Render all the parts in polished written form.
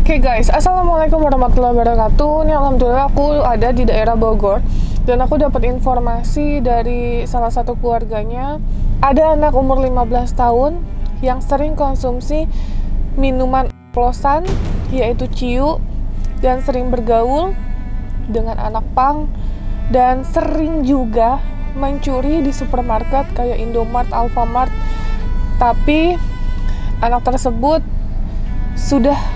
Oke guys, assalamualaikum warahmatullahi wabarakatuh. Ini alhamdulillah aku ada di daerah Bogor dan aku dapat informasi dari salah satu keluarganya. Ada anak umur 15 tahun yang sering konsumsi minuman oplosan yaitu ciu dan sering bergaul dengan anak pang dan sering juga mencuri di supermarket kayak Indomart, Alfamart. Tapi anak tersebut sudah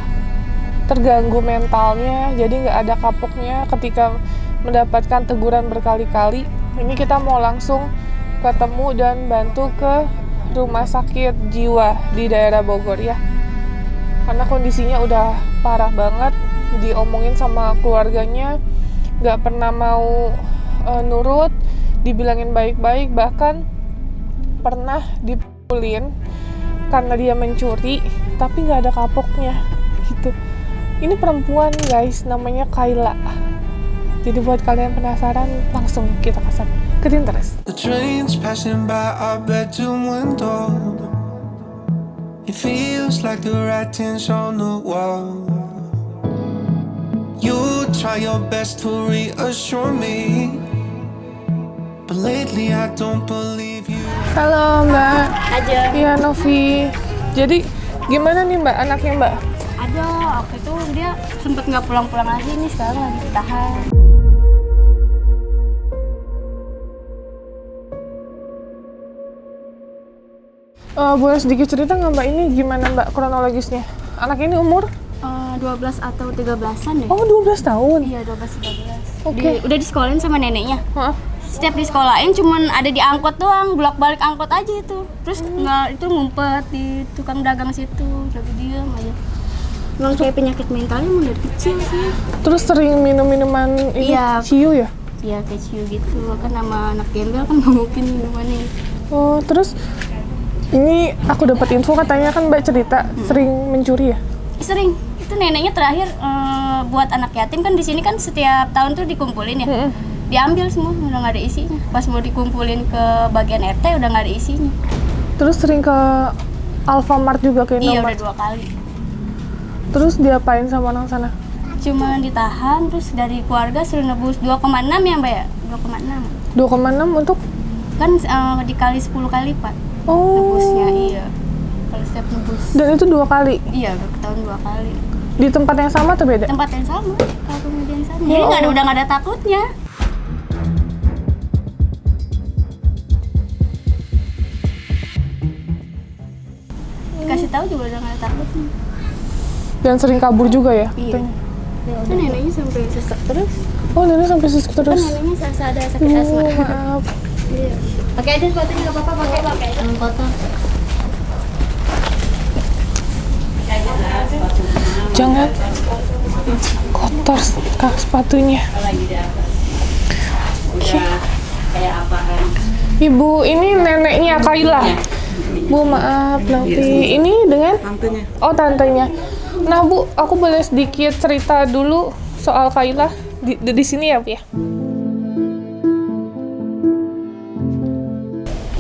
terganggu mentalnya, jadi nggak ada kapoknya ketika mendapatkan teguran berkali-kali. Ini kita mau langsung ketemu dan bantu ke rumah sakit jiwa di daerah Bogor ya, karena kondisinya udah parah banget. Diomongin sama keluarganya nggak pernah mau nurut, dibilangin baik-baik, bahkan pernah dipukulin karena dia mencuri tapi nggak ada kapoknya gitu. Ini perempuan guys, namanya Kayla. Jadi buat kalian penasaran, langsung kita kasih ke Pinterest. The trains passing by our bedroom window. It feels like the writing's on the wall. You try your best to reassure me, but lately I don't believe you. Halo Mbak. Aja. Iya Novi. Jadi gimana nih Mbak anaknya Mbak? Ada, waktu itu dia sempet nggak pulang-pulang aja nih, sekarang lagi ditahan. Boleh sedikit cerita nggak Mbak, ini gimana Mbak kronologisnya? Anak ini umur? 12 atau 13-an deh. Oh 12 tahun? Iya, 12-13. Oke. Udah disekolahin sama neneknya. Hah? Setiap disekolahin cuman ada di angkot doang, bolak-balik angkot aja itu. Terus nggak, itu ngumpet di tukang dagang situ, lagi diem aja. Emang kayak penyakit mentalnya emang dari kecil sih. Terus sering minum minuman ini Iya. ciu ya? Iya, kayak ciu gitu. Kan nama anak gembel kan nggak mungkin minumannya. Oh terus ini aku dapat info katanya kan Mbak cerita sering mencuri ya? Sering. Itu neneknya terakhir buat anak yatim kan di sini kan setiap tahun tuh dikumpulin ya. Diambil semua, udah nggak ada isinya. Pas mau dikumpulin ke bagian RT udah nggak ada isinya. Terus sering ke Alfamart juga ke Iya, Indomart? udah 2 kali. Terus diapain sama orang sana? Cuma ditahan, terus dari keluarga suruh nebus 2,6 ya Mbak ya? 2,6. 2,6 untuk? Kan dikali 10 kali lipat nebusnya, iya. Kalau setiap nebus. Dan itu 2 kali? Iya, udah ketahuan 2 kali. Di tempat yang sama atau beda? Tempat yang sama, kalau kemudian yang sama. Ya Jadi Allah. udah nggak ada takutnya. Dikasih tahu juga udah nggak ada takutnya. Dan sering kabur juga ya? Iya. katanya? Kan neneknya sampai sesek terus. Oh nenek sampai sesek Kan terus? neneknya ada sakit asma. Maaf. Iya. Pakai aja sepatunya nggak apa-apa, pakai aja. Kotor. Jangan kotor kak sepatunya. Ibu, ini neneknya Kayla. Bu, maaf nanti. Ini dengan? Tantenya. Oh, tantenya. Nah, Bu, aku boleh sedikit cerita dulu soal Kayla di sini ya, Bu ya?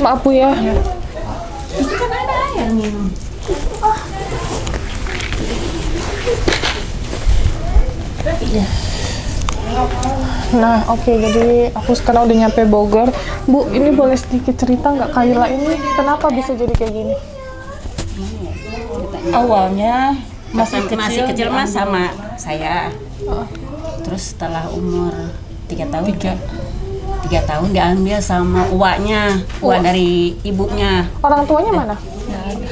Maaf, Bu ya. Itu kan ada air minum. Nah, oke, jadi aku sekarang udah nyampe Bogor. Bu, ini boleh sedikit cerita nggak Kayla ini kenapa bisa jadi kayak gini? Awalnya masih kecil mas sama saya. Terus setelah umur 3 tahun, 3 tahun diambil sama uaknya, uak dari ibunya. Orang tuanya mana?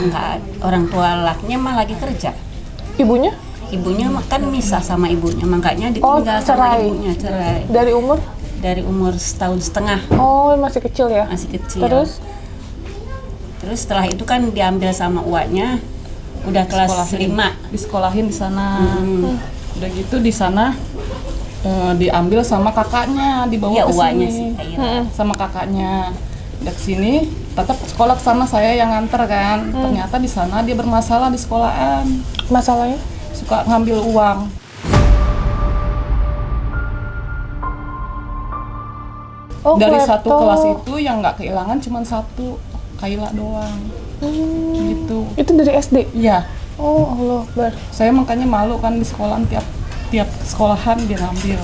Enggak, orang tua lakinya mah lagi kerja. Ibunya? Ibunya kan misah sama ibunya, makanya ditinggal sama cerai. ibunya, cerai. Dari umur? Dari umur 1,5 tahun, Oh, masih kecil ya? masih kecil. Terus? Setelah itu kan diambil sama uaknya, udah kelas 5. disekolahin di sana. Udah gitu di sana diambil sama kakaknya, dibawa Iya, ke uaknya sini sih. Iya. sama kakaknya. Udah kesini, tetap sekolah ke sana, saya yang nganter kan. Ternyata di sana dia bermasalah di sekolahan, Masalahnya? suka ngambil uang. Oh, Dari klepto. satu kelas itu yang nggak kehilangan cuma 1, Kayla doang. Gitu. Itu dari SD? Iya, Oh Allah Akbar. Saya makanya malu kan di sekolahan, tiap sekolahan dia ngambil.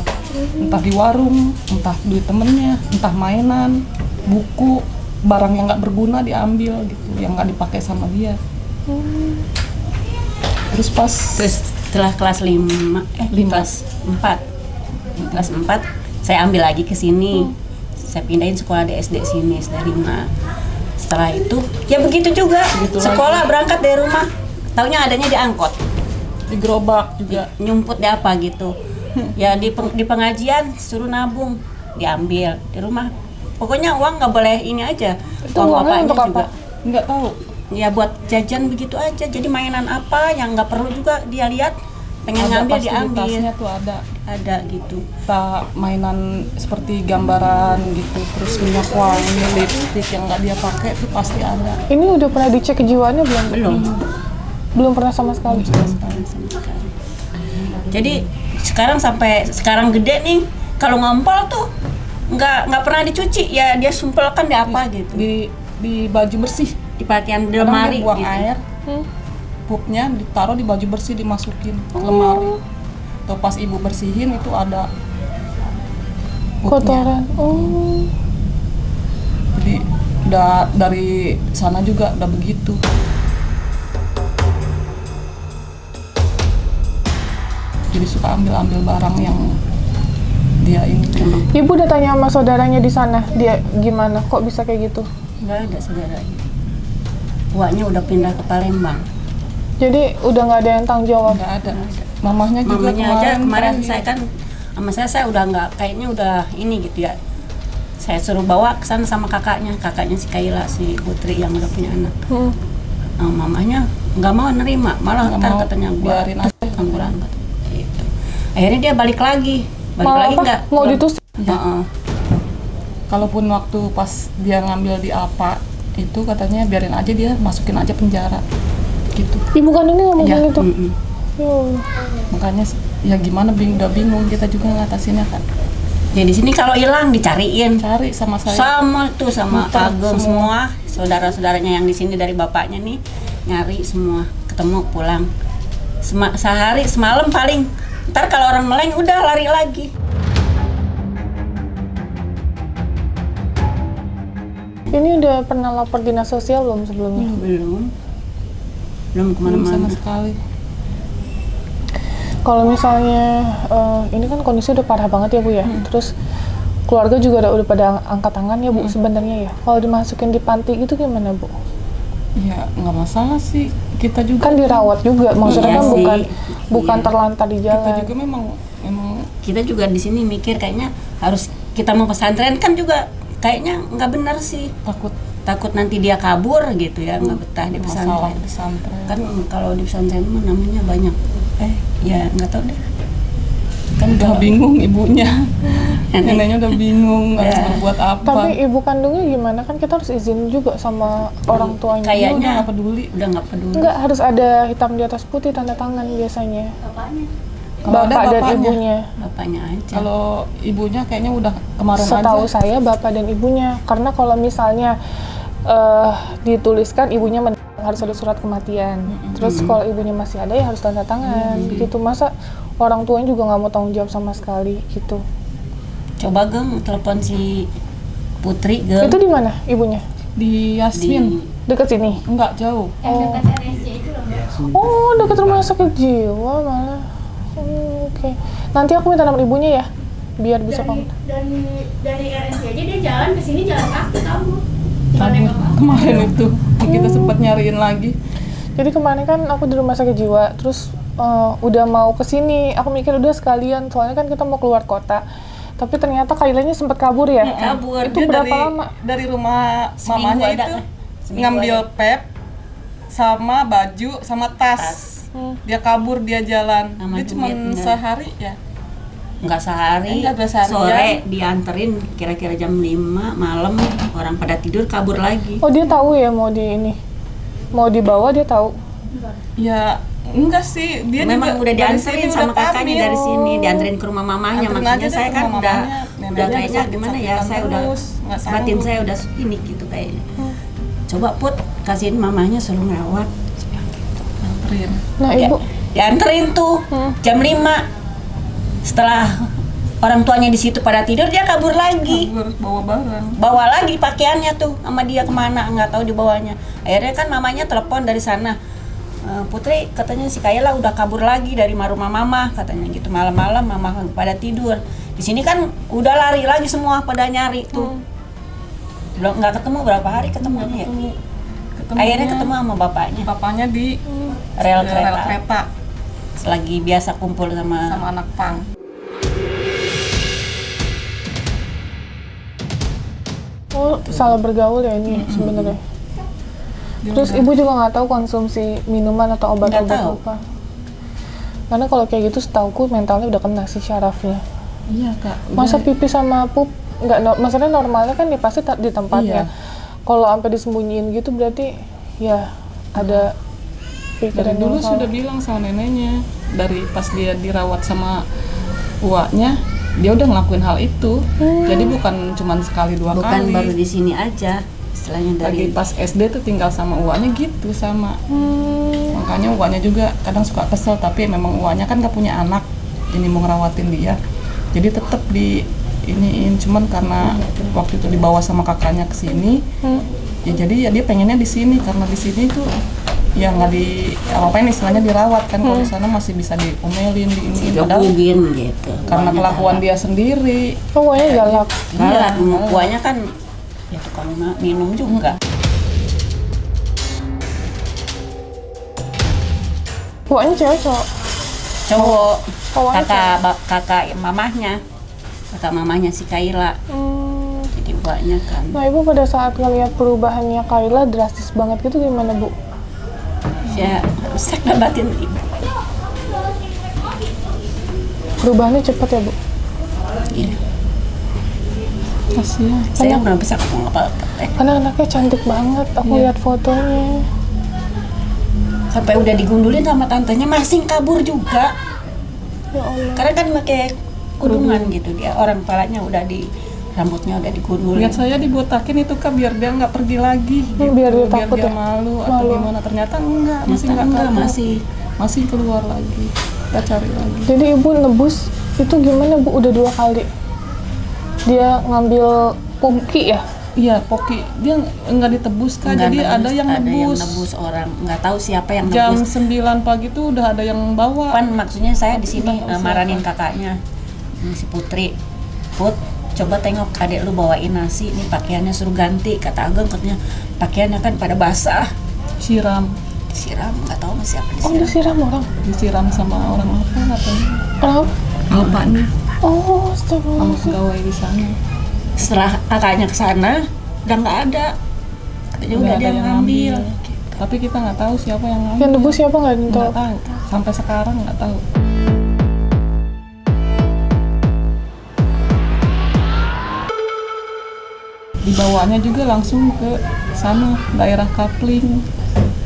Entah di warung, entah duit temennya, entah mainan, buku, barang yang nggak berguna diambil gitu, yang nggak dipakai sama dia. Terus Setelah kelas 5, kelas 4. Kelas 4 saya ambil lagi ke sini. Saya pindahin sekolah di SD sini, SD 5. Setelah itu ya begitu juga. Sekolah berangkat dari rumah, taunya adanya di angkot. di gerobak juga. Nyumput di apa gitu. Ya di pengajian suruh nabung, diambil di rumah. Pokoknya uang nggak boleh ini aja. Itu uangnya untuk apa? Nggak tahu. Ya buat jajan begitu aja. Jadi mainan apa yang nggak perlu juga dia lihat, pengen ngambil pasti diambil. di tasnya tuh Ada gitu. tak mainan seperti gambaran gitu, terus minyak wangi, lipstick yang nggak dia pakai itu pasti ada. Ini udah pernah dicek kejiwaannya belum? Belum. Belum pernah sama sekali. Jadi sekarang sampai sekarang gede nih, kalau ngompol tuh nggak pernah dicuci, ya dia sumpelkan di apa gitu. Di baju bersih, Di pakaian di kadang lemari dia buang gitu. air, pupnya ditaruh di baju bersih, dimasukin ke lemari. Atau pas ibu bersihin itu ada pupnya. Kotoran. Oh. Jadi udah dari sana juga udah begitu. Jadi suka ambil barang yang dia ini. Ibu udah tanya sama saudaranya di sana, dia gimana? Kok bisa kayak gitu? Nggak ada saudaranya. Uaknya udah pindah ke Palembang. Jadi udah nggak ada yang tanggung jawab. Nggak ada. Mamahnya juga Mamanya aja kemarin terakhir. saya kan sama saya udah nggak, kayaknya udah ini gitu ya. Saya suruh bawa ke sana sama kakaknya si Kaila, si Putri yang udah punya anak. Nah, mamanya nggak mau nerima, malah Nggak ntar mau, katanya gua biarin aja. angguran gitu. Akhirnya dia balik lagi Malah apa? nggak? Mau ditusuk? Heeh. Kalaupun waktu pas dia ngambil di apa itu katanya biarin aja, dia masukin aja penjara gitu. Ibu kandungnya ngomong Iya. gitu? Mm-mm. Ya Allah. Makanya ya gimana, udah bingung kita juga ngatasinnya kan. Ya di sini kalau hilang dicariin. Cari sama saya. Sama tuh sama Muter Ageng semua saudara-saudaranya yang di sini dari bapaknya nih nyari semua, ketemu pulang. Sehari semalam paling. Ntar kalau orang meleng udah lari lagi. Ini udah pernah lapor dinas sosial belum sebelumnya? Belum Belum sama kemana-mana. sekali. Kalau misalnya ini kan kondisi udah parah banget ya Bu ya. Terus keluarga juga udah pada angkat tangan ya Bu sebenarnya ya. Kalau dimasukin di panti gitu gimana Bu? Ya nggak masalah sih, kita juga Kan dirawat juga, maksudnya Iya kan sih. bukan Iya. terlantar di kita jalan. juga memang Kita juga di sini mikir kayaknya harus kita mau pesantren kan juga kayaknya nggak benar sih. Takut nanti dia kabur gitu ya, nggak betah di masalah pesantren. pesantren. Kan kalau di pesantren mah namanya banyak. Ya nggak tahu deh. Kan udah bingung ibunya, neneknya udah bingung harus Ya. berbuat apa. Tapi ibu kandungnya gimana? Kan kita harus izin juga sama orang tuanya. Dia Kayaknya udah nggak peduli. udah nggak peduli. Enggak, harus ada hitam di atas putih tanda tangan biasanya. Kalau ada Bapak dan bapaknya. ibunya. Bapaknya aja. Kalau ibunya kayaknya udah kemarin Setahu aja. saya bapak dan ibunya. Karena kalau misalnya dituliskan ibunya harus ada surat kematian. Terus kalau ibunya masih ada ya harus tanda tangan. Gitu, masa orang tuanya juga nggak mau tanggung jawab sama sekali gitu. Coba Geng telepon si Putri Geng. Itu di mana ibunya? Di Yasmin, Dekat sini. enggak jauh. Oh, dekat rumah sakit jiwa malah. Oke. Nanti aku minta nomor ibunya ya, biar bisa kamu. dari RSC aja dia jalan ke sini jalan kaki kamu. Kemarin itu kita sempat nyariin lagi. Jadi kemarin kan aku di rumah sakit jiwa, terus udah mau ke sini. Aku mikir udah sekalian, soalnya kan kita mau keluar kota. Tapi ternyata Kailanya sempat kabur ya. Kabur. Itu Dia berapa dari, lama? dari rumah Seminggu mamanya ada, itu seminggu ngambil ada. pep sama baju sama tas. Dia kabur, dia jalan. Sama Dia cuma duit, enggak. sehari ya. Nggak sehari, Enggak, udah seharian. sore dianterin kira-kira jam 5 malam, orang pada tidur kabur lagi. Oh, dia tahu ya mau mau dibawa, dia tahu. Ya enggak sih, dia Memang juga udah dari dianterin sini sama udah kakaknya pamit. dari sini, dianterin ke rumah mamahnya. Anterin Maksudnya aja deh saya ke kan rumah udah mamahnya. udah Neneknya kayaknya sakit-sakitan gimana ya, saya udah terus, nggak sanggup. batin saya udah ini gitu kayaknya. Coba Put kasihin mamahnya suruh ngerawat. Saya bilang gitu. Anterin. Nah ibu, Dianterin tuh jam 5. Setelah orang tuanya di situ pada tidur, dia kabur lagi. Kabur bawa barang. Bawa lagi pakaiannya tuh sama dia kemana, nggak tahu dibawanya. Akhirnya kan mamanya telepon dari sana. Putri katanya si Kayla udah kabur lagi dari rumah mama katanya gitu. Malam-malam mama pada tidur. Di sini kan udah lari lagi semua pada nyari tuh. Belum nggak ketemu berapa hari ketemunya ya. Akhirnya ketemu sama bapaknya. Bapaknya di Rel rel kereta. kereta Selagi biasa kumpul sama sama anak pang. oh salah bergaul ya ini sebenarnya. Terus ibu juga nggak tahu konsumsi minuman atau obat-obat Nggak tahu. apa. Karena kalau kayak gitu setauku mentalnya udah kena sih syarafnya. Iya kak. Masa pipi sama pup nggak maksudnya normalnya kan pasti di tempatnya. Iya. Kalau sampai disembunyiin gitu berarti ya ada pikiran Dari dulu yang sudah salah. bilang sama neneknya, dari pas dia dirawat sama uaknya, dia udah ngelakuin hal itu. Jadi bukan cuman sekali dua bukan kali. baru di sini aja istilahnya Lagi dari pas SD tuh tinggal sama uaknya gitu sama. Makanya uaknya juga kadang suka kesel, tapi memang uaknya kan gak punya anak, ini mau ngerawatin dia. Jadi tetap di iniin, cuman karena waktu itu dibawa sama kakaknya ke sini, ya jadi ya dia pengennya di sini karena di sini tuh ya nggak di apa-apain istilahnya dirawat kan, kalau di sana masih bisa diomelin, diiniin, padahal gebugin gitu. karena Uangnya kelakuan galak. dia sendiri. Oh, wanya galak. Galak, Iya. uangnya kan ya tukang minum juga. Wanya cewek cowok. Cowok, Cowoknya kakak mamahnya si Kayla. Jadi uangnya kan. Nah ibu pada saat ngeliat perubahannya Kayla drastis banget gitu gimana bu? Ya rusak lah batin ibu. Perubahannya cepet ya bu? Iya. Kasihan. Saya belum bisa ngomong apa-apa. Karena anaknya cantik banget, aku lihat fotonya. Sampai udah digundulin sama tantenya masih kabur juga. Ya Allah. Karena kan pakai kurungan gitu dia. Orang kepalanya udah rambutnya udah digundulin. Lihat saya dibotakin itu kak biar dia nggak pergi lagi. Biar dia takut ya? malu atau Malu. gimana. Ternyata enggak, masih Ternyata nggak enggak, kabur. masih keluar lagi. Kita cari lagi. Jadi ibu nebus itu gimana bu? Udah 2 kali. Dia ngambil pungki ya? Iya, Poki dia nggak ditebus kak. Nggak Jadi nebus, ada yang nebus. orang, nggak tahu siapa yang Jam nebus. 9 pagi tuh udah ada yang bawa. Pan maksudnya saya di sini Udah tahu maranin siapa. kakaknya, si Putri. Put, coba tengok adek lu bawain nasi, nih pakaiannya suruh ganti. Kata Ageng katanya pakaiannya kan pada basah, Siram, disiram, nggak tahu sama siapa Oh disiram. disiram orang? disiram sama orang apa katanya. Orang? Bapaknya Oh sama astagfirullahaladzim. pegawai di sana. Setelah kakaknya ke sana, udah nggak ada. Katanya udah ada yang ngambil. Tapi kita nggak tahu siapa yang ngambil. Yang nebus siapa nggak tahu? Nggak tahu. Sampai sekarang nggak tahu. Dibawanya juga langsung ke sana, daerah Kapling.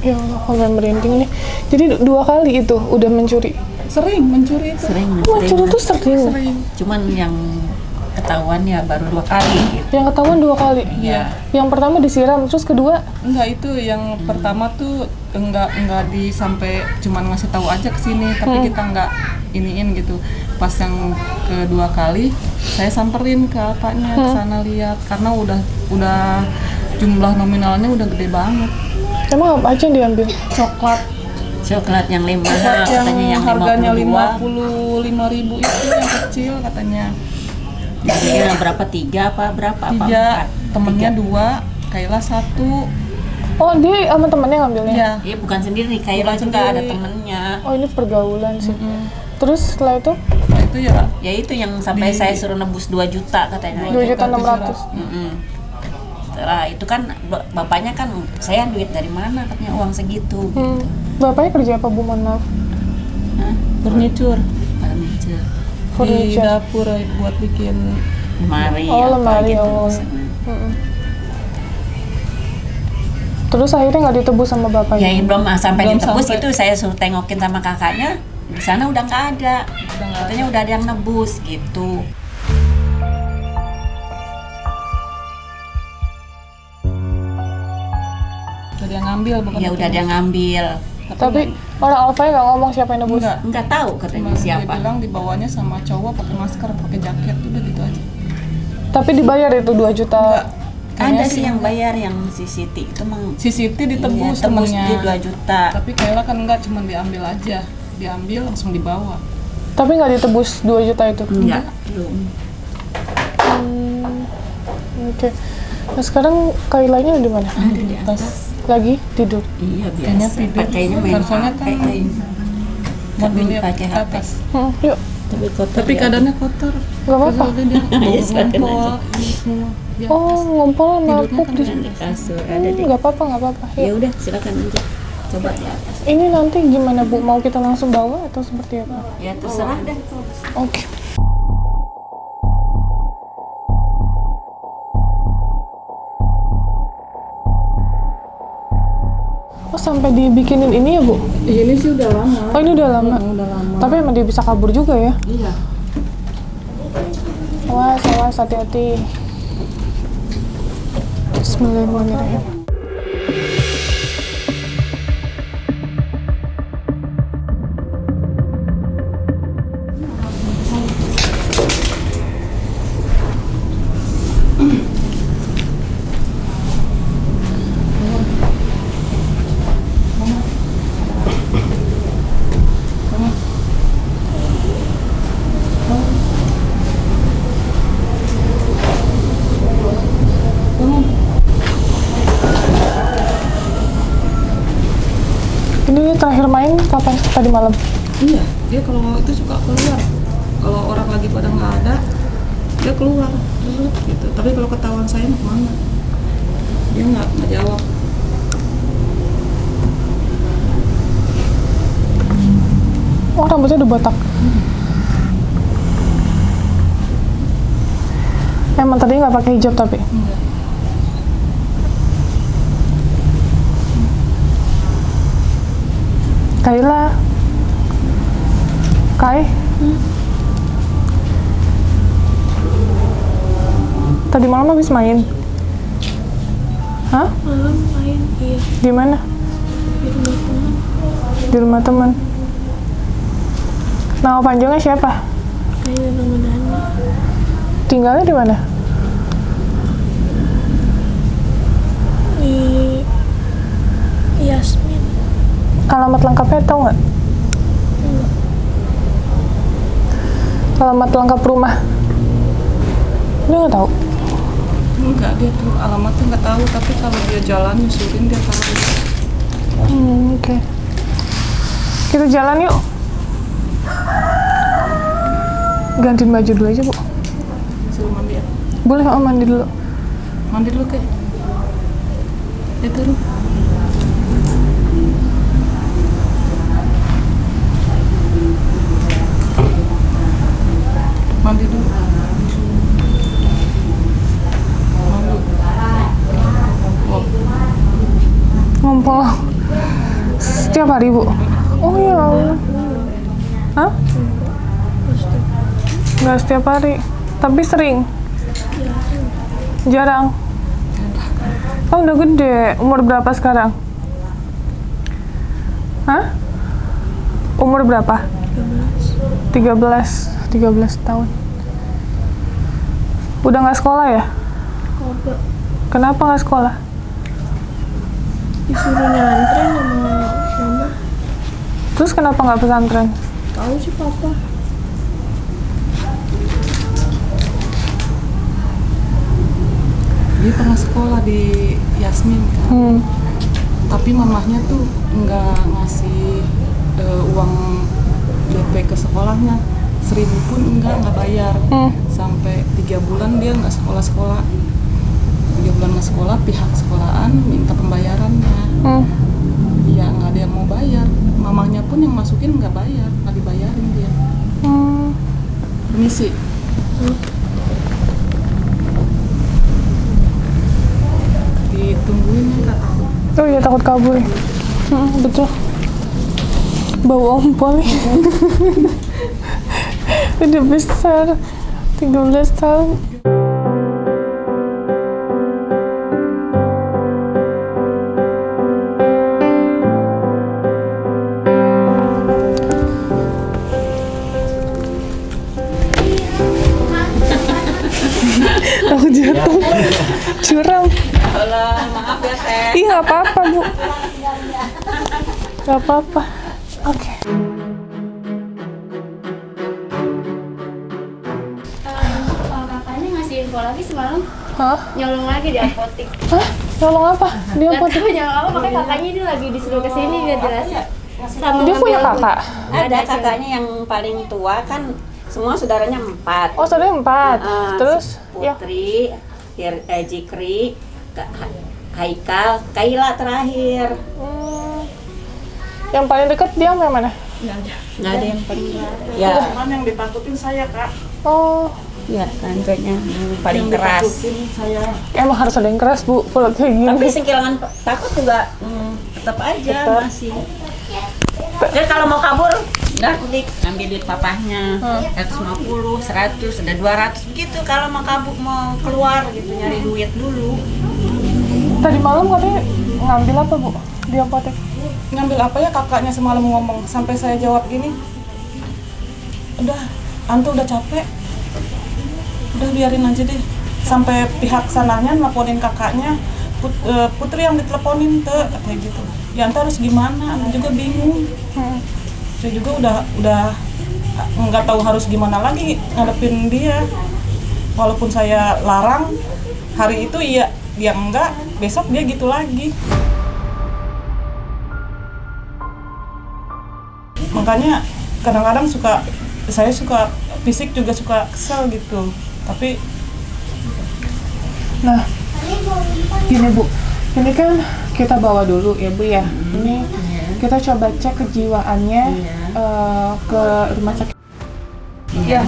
Ya Allah, sampai merinding nih. Jadi 2 kali itu udah mencuri. Sering mencuri itu. Sering, Oh, mencuri tuh sering. Sering. Cuman yang ketahuan ya baru 2 kali gitu. Yang ketahuan 2 kali. Iya. Yang pertama disiram, terus kedua Enggak, itu yang pertama tuh enggak sampai cuman ngasih tahu aja ke sini, tapi kita enggak iniin gitu. Pas yang kedua kali saya samperin ke apanya ke sana lihat karena udah jumlah nominalnya udah gede banget. emang apa aja yang diambil? Coklat Coklat yang 5 mahal, yang katanya yang harganya 52. 55.000 itu yang kecil katanya. Jadi yang berapa? 3 apa berapa? Apa 3, 4? temennya 2, Kayla 1. Oh dia sama temennya ngambilnya? Iya. Iya bukan sendiri, Kayla Bukan juga ada sendiri. temennya. Oh ini pergaulan sih. Terus setelah itu Nah, itu ya Ya itu yang sampai saya suruh nebus 2 juta katanya. 2.600.000. Setelah itu kan bapaknya kan saya duit dari mana katanya uang segitu gitu. Bapaknya kerja apa bu? Mohon maaf. furniture Furniture, di Furniture. dapur buat bikin lemari, Oh, apa lemari, gitu. oh. Terus akhirnya nggak ditebus sama bapaknya? Ya belum sampai Belum ditebus sampai. itu saya suruh tengokin sama kakaknya. Di sana udah nggak ada. Katanya udah ada yang nebus gitu. udah dia ngambil bukan Ya udah dia ngambil. Tapi orang Alfanya nggak ngomong siapa yang nebus? Nggak tahu katanya Cuma siapa. dia bilang dibawanya sama cowok pakai masker, pakai jaket, udah gitu aja. Tapi dibayar itu 2 juta. Enggak. Ada Kayaknya sih yang bayar yang si Siti itu si Siti ditebus iya, tebus temennya. dia 2 juta. Tapi Kayla kan enggak, cuma diambil aja. Diambil langsung dibawa. Tapi nggak ditebus 2 juta itu? Enggak, belum. Oke. Nah sekarang Kailanya di mana? Ada di atas. Lagi tidur. Iya Kayaknya biasa. tidur. Pakainya main Teleponnya HP. kan Tapi mobilnya pakai ke HP. atas. Yuk, Tapi kotor. Tapi ya. keadaannya kotor. nggak apa-apa. Udah dia Iya, silakan ngumpul aja. ini semua. Di Oh, atas. ngumpul sama Tidurnya pup kan di Ada di kasur, ada di. Nggak apa-apa, nggak apa-apa. Ya Yuk. udah, silakan aja. Coba di atas. Ini nanti gimana Bu? Mau kita langsung bawa atau seperti apa? Ya terserah deh. Oke. Oh sampai dibikinin ini ya Bu? Ini sih udah lama. Oh ini udah lama. Udah lama. Tapi emang dia bisa kabur juga ya? Iya. Awas, awas, hati-hati. Bismillahirrahmanirrahim. Ini terakhir main kapan? Tadi malam? Iya, dia kalau itu suka keluar. Kalau orang lagi pada nggak ada, dia keluar gitu. Tapi kalau ketahuan saya mau kemana? Dia nggak jawab. Oh rambutnya udah botak. Emang tadi nggak pakai hijab tapi? Enggak. Kaila, Kai, tadi malam habis main? Hah? Malam main, iya, Di mana? di rumah teman. Di rumah teman. Nama panjangnya siapa? Kayak Ramadhani. Tinggalnya di mana? Di Yasmin. Alamat lengkapnya tahu nggak? Enggak. Alamat lengkap rumah? Dia nggak tahu. Enggak, dia tuh alamatnya nggak tahu. Tapi kalau dia jalan nyusurin dia tahu. Oke. Kita jalan yuk. Gantiin baju dulu aja, Bu. Suruh mandi ya. Boleh, Om, mandi dulu. Mandi dulu kayak. Dia turun. Mandi dulu. Ngumpul. Setiap hari, Bu? Oh ya Allah. Hah? Nggak setiap hari. Tapi sering? Jarang? Oh udah gede. Umur berapa sekarang? Hah? Umur berapa? 13 tahun. Udah nggak sekolah ya? Kagak. Kenapa nggak sekolah? Disuruh nyantren sama mama. Terus kenapa nggak pesantren? Tahu sih papa. Dia pernah sekolah di Yasmin kan. Tapi mamahnya tuh nggak ngasih uang DP ke sekolahnya. 1.000 pun nggak bayar. Sampai 3 bulan dia nggak sekolah-sekolah. 3 bulan nggak sekolah, pihak sekolahan minta pembayarannya. Ya nggak ada yang mau bayar. Mamahnya pun yang masukin nggak bayar, nggak dibayarin dia. Permisi. Ditungguin ya kak. Oh iya takut kabur. Betul. Bau ompol nih. Udah besar. 13 tahun. Iya, nggak apa-apa, Bu. Nggak apa-apa. Oke. Kakaknya ngasih info lagi semalam, Hah? nyolong lagi di apotek. Hah? Tolong apa? Dia Gak apa? tahu nyolong apa, makanya kakaknya dia lagi disuruh kesini biar jelasin. Sama Dia punya ngambil- kakak? Ada kakaknya yang paling tua kan, semua saudaranya 4. Oh, saudara 4. Terus? Ya. Putri, Jikri, Haikal, Kaila terakhir. Yang paling dekat dia yang mana? Nggak ada yang paling ya, Cuman yang ditakutin saya, Kak. Oh, ya tantenya yang paling keras. Ditakutin saya. emang harus ada yang keras, Bu, kalau kayak gini. Tapi singkirangan takut juga tetap aja masih. Jadi kalau mau kabur, narkotik, ambil duit papahnya, 150, 100, ada 200 begitu. Kalau mau kabur, mau keluar gitu, nyari duit dulu. Tadi malam katanya ngambil apa, Bu? Di apotek. Ngambil apa ya, kakaknya semalam ngomong, sampai saya jawab gini, udah, Anto udah capek, udah biarin aja deh. Sampai pihak sananya nelponin kakaknya, Putri yang diteleponin tuh, kayak gitu. Ya Anto harus gimana, Anto juga bingung. Saya juga udah nggak tahu harus gimana lagi ngadepin dia. Walaupun saya larang, hari itu iya, dia enggak, besok dia gitu lagi. Makanya kadang-kadang saya suka fisik juga suka kesel gitu. Tapi Nah, gini, Bu. Ini kan kita bawa dulu ya, Bu ya. Ini kita coba cek kejiwaannya ke rumah sakit. Ya.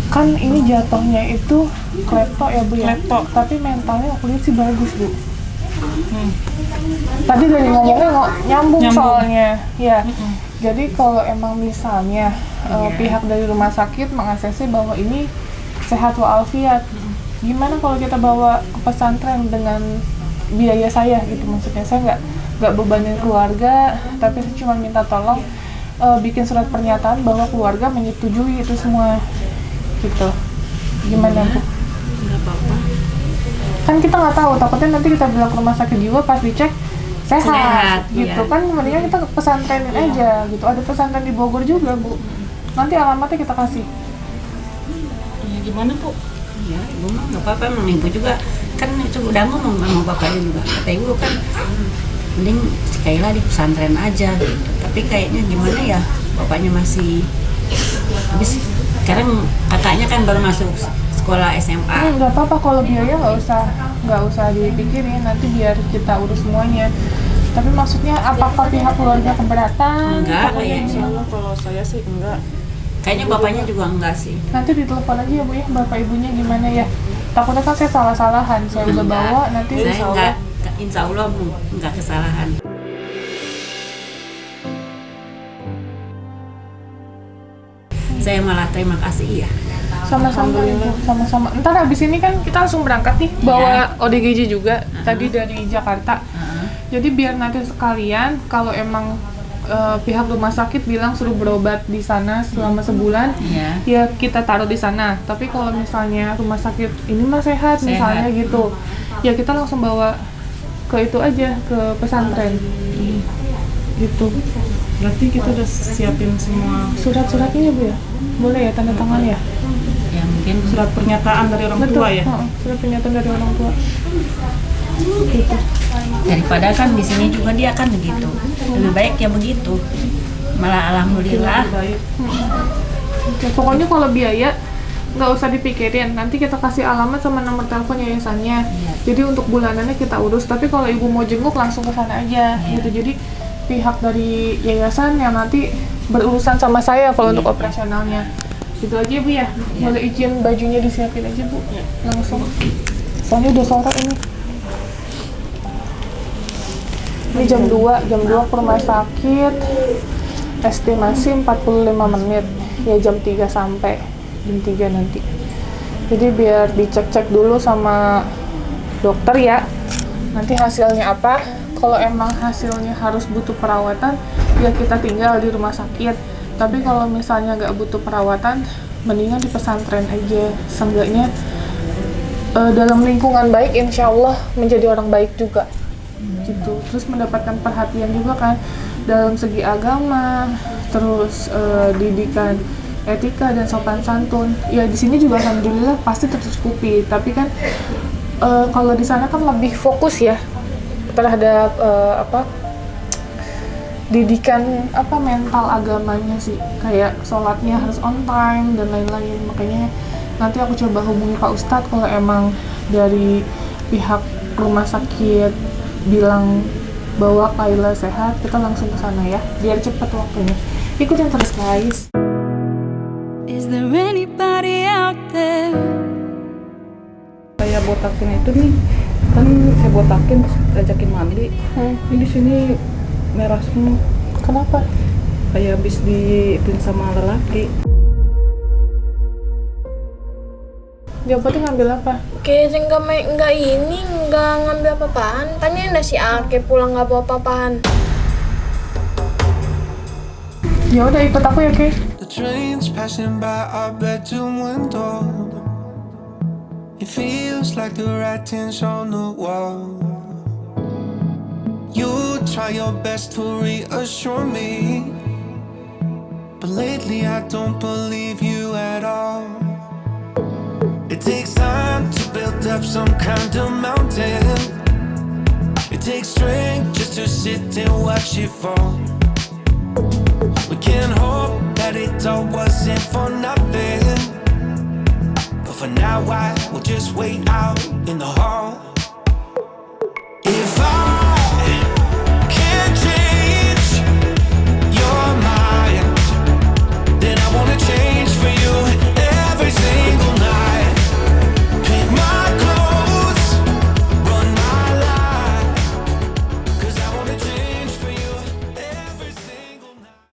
Kan ini jatuhnya itu klepto ya, Bu ya. Klepto. Tapi mentalnya aku lihat sih bagus, Bu. Tadi dari ngomongnya nyambung soalnya. Ya. Jadi kalau emang misalnya pihak dari rumah sakit mengaksesi bahwa ini sehat walafiat, gimana kalau kita bawa ke pesantren dengan biaya saya gitu, maksudnya saya nggak bebanin keluarga, tapi saya cuma minta tolong bikin surat pernyataan bahwa keluarga menyetujui itu semua gitu. Gimana, Bu? Nggak apa-apa. Kan kita nggak tahu, takutnya nanti kita bilang ke rumah sakit jiwa pas dicek sehat gitu iya. kan, mendingan kita pesantrenin aja gitu. Ada pesantren di Bogor juga, Bu, nanti alamatnya kita kasih. ya gimana, Bu? Ya, ibu mah nggak apa-apa, emang ibu juga kan itu udah ngomong sama bapaknya juga. Kata ibu kan, mending si Kaila di pesantren aja gitu. Tapi kayaknya gimana ya, bapaknya masih habis. Sekarang kakaknya kan baru masuk sekolah SMA. Nggak apa-apa kalau biaya nggak usah dipikirin, nanti biar kita urus semuanya. Tapi maksudnya apakah pihak keluarga keberatan? Enggak, Takutnya kayaknya. gimana? Kalau saya sih enggak. Kayaknya bapaknya juga enggak sih. Nanti ditelepon aja ya, Bu ya, bapak ibunya gimana ya. Takutnya kan saya salah-salahan, saya udah bawa nanti Saya enggak, insya Allah enggak kesalahan. Saya malah terima kasih ya. sama-sama Ibu, sama-sama. Ntar habis ini kan kita langsung berangkat nih, bawa ODGJ juga tadi dari Jakarta. Jadi biar nanti sekalian kalau emang pihak rumah sakit bilang suruh berobat di sana selama sebulan, ya kita taruh di sana. Tapi kalau misalnya rumah sakit ini mah sehat misalnya gitu, ya kita langsung bawa ke itu aja, ke pesantren gitu. Berarti kita udah siapin semua Surat-suratnya ya, Bu ya? Boleh ya, tanda tangan ya? Ya mungkin surat pernyataan dari orang Betul, tua ya. surat pernyataan dari orang tua gitu. daripada kan di sini juga dia kan begitu. Lebih baik ya begitu. Malah alhamdulillah. Oke, pokoknya kalau biaya nggak usah dipikirin, nanti kita kasih alamat sama nomor telepon yayasannya. Jadi untuk bulanannya kita urus, tapi kalau ibu mau jenguk langsung ke sana aja gitu. Jadi pihak dari yayasan yang nanti berurusan sama saya kalau untuk operasionalnya. Gitu aja, Bu ya. Boleh izin bajunya disiapin aja, Bu. Langsung. Soalnya udah sore ini. Ini jam 2 ke rumah sakit. Estimasi 45 menit. Ya jam 3 sampai jam 3 nanti. Jadi biar dicek-cek dulu sama dokter ya. Nanti hasilnya apa? Kalau emang hasilnya harus butuh perawatan, ya kita tinggal di rumah sakit. Tapi kalau misalnya nggak butuh perawatan, mendingan di pesantren aja. Seenggaknya dalam lingkungan baik, insya Allah menjadi orang baik juga gitu. Terus mendapatkan perhatian juga kan dalam segi agama, terus didikan etika dan sopan santun. Ya di sini juga alhamdulillah pasti tercukupi, tapi kan kalau di sana kan lebih fokus ya terhadap didikan mental agamanya sih, kayak sholatnya harus on time dan lain-lain. Makanya nanti aku coba hubungi Pak Ustadz kalau emang dari pihak rumah sakit bilang bahwa Kaila sehat, kita langsung ke sana ya, biar cepet waktunya. Ikutin terus guys. Is there anybody out there? Saya botakin itu nih, kan saya botakin terus ajakin mandi. Ini di sini merah semua. Kenapa? Kayak habis diitin sama lelaki. Dia ngambil apa? Kayaknya nggak ngambil apa-apaan. Tanyain dah si Ake pulang nggak bawa apa-apaan. Ya udah ikut aku ya, Kay. The trains passing by our bedroom window. It feels like the writing's on the wall. You try your best to reassure me, but lately I don't believe you at all. It takes time to build up some kind of mountain. It takes strength just to sit and watch it fall. We can hope that it all wasn't for nothing, but for now I will just wait out in the hall.